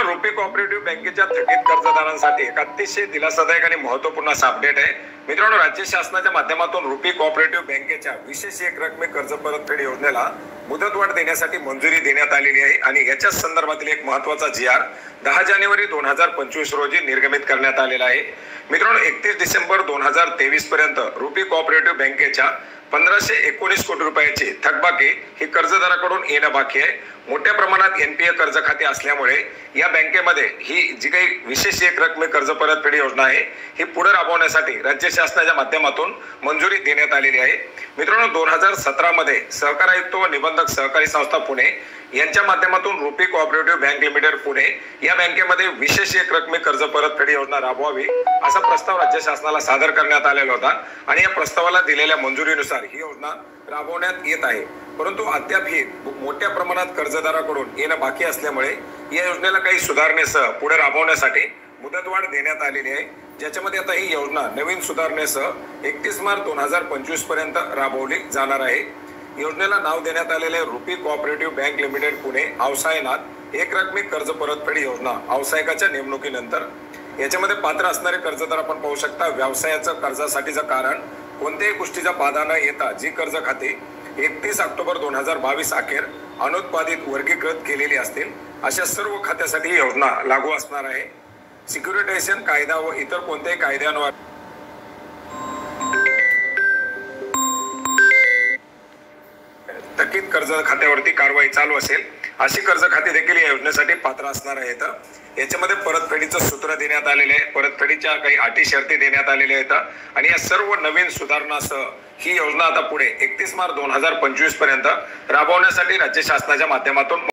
RuPay cooperative बँकेच्या थकीत कर्जदारांसाठी एक अतिशय दिलासादायक आणि महत्त्वपूर्ण असा अपडेट आहे। मित्रांनो, राज्य शासनाच्या माध्यमातून रुपी कोऑपरेटिव्ह बँकेच्या विशेष एक रकमी कर्ज परतफेड योजनेला मुदतवाढ देण्यासाठी मंजुरी देण्यात आलेली आहे आणि याच्या संदर्भातील एक महत्त्वाचा जी.आर. 10 जानेवारी 2025 रोजी निर्गमित करण्यात आलेला आहे। मित्रांनो, 31 डिसेंबर 2023 पर्यंत रुपी कोऑपरेटिव्ह बँकेच्या 1519 कोटी रुपयाची थकबाकी ही कर्जदाराकडून येणं बाकी आहे। मोठ्या प्रमाणात एनपीए कर्ज खाते असल्यामुळे या बँकेमध्ये ही जी काही विशेष एक रकमी कर्ज परतफेड योजना आहे ही पुढे राबवण्यासाठी राज्य शासनाच्या माध्यमातून मंजुरी देण्यात आलेली आहे। मित्रांनो, 2017 मध्ये सहकार आयुक्त व निबंधक सहकारी संस्था पुणे यांच्या माध्यमातून RuPay cooperative bank limited Pune या बँकेमध्ये विशेष एक रकमी कर्ज परतफेड योजना राबवावी असा प्रस्ताव राज्य शासनाला सादर करण्यात आलेला होता आणि या प्रस्तावाला दिलेल्या मंजुरीनुसार ही योजना राबवण्यात येत आहे। परंतु अद्याप ही मोठ्या प्रमाणात कर्जदाराकडून येणं बाकी असल्यामुळे या योजनेला काही सुधारणेसह पुढे राबवण्यासाठी मुदतवाढ देण्यात आलेली आहे, ज्याच्यामध्ये आता ही योजना नवीन सुधारणेसह 31 मार्च 2025 पर्यंत राबवली जाणार आहे। योजनेला नाव देण्यात आलेले rupee cooperative bank limited Pune अवसायनात एक रकमी कर्ज परतफेड योजना अवसायकाच्या नेमणुकीनंतर याच्यामध्ये पात्र असणारे कर्जदार आपण पाहू शकता। व्यवसायाचं कर्जासाठीचं कारण कोणत्याही गोष्टीचा बाधा न येता जी कर्ज खाती 31 ऑक्टोबर 2022 अखेर अनुत्पादित वर्गीकृत केलेली असतील अशा सर्व खात्यासाठी ही योजना लागू असणार आहे। सिक्युरिटायझेशन कायदा व इतर कोणत्याही कायद्यांवर थकीत कर्ज खात्यावरती कारवाई चालू असेल अशी कर्ज खाती देखील या योजनेसाठी पात्र असणार आहेत। याच्यामध्ये परतफेडीचं सूत्र देण्यात आलेले आहे, परतफेडीच्या काही अटी शर्ती देण्यात आलेल्या आहेत आणि या सर्व नवीन सुधारणासह ही योजना आता पुढे 31 मार्च 2025 पर्यंत राबवण्यासाठी राज्य शासनाच्या माध्यमातून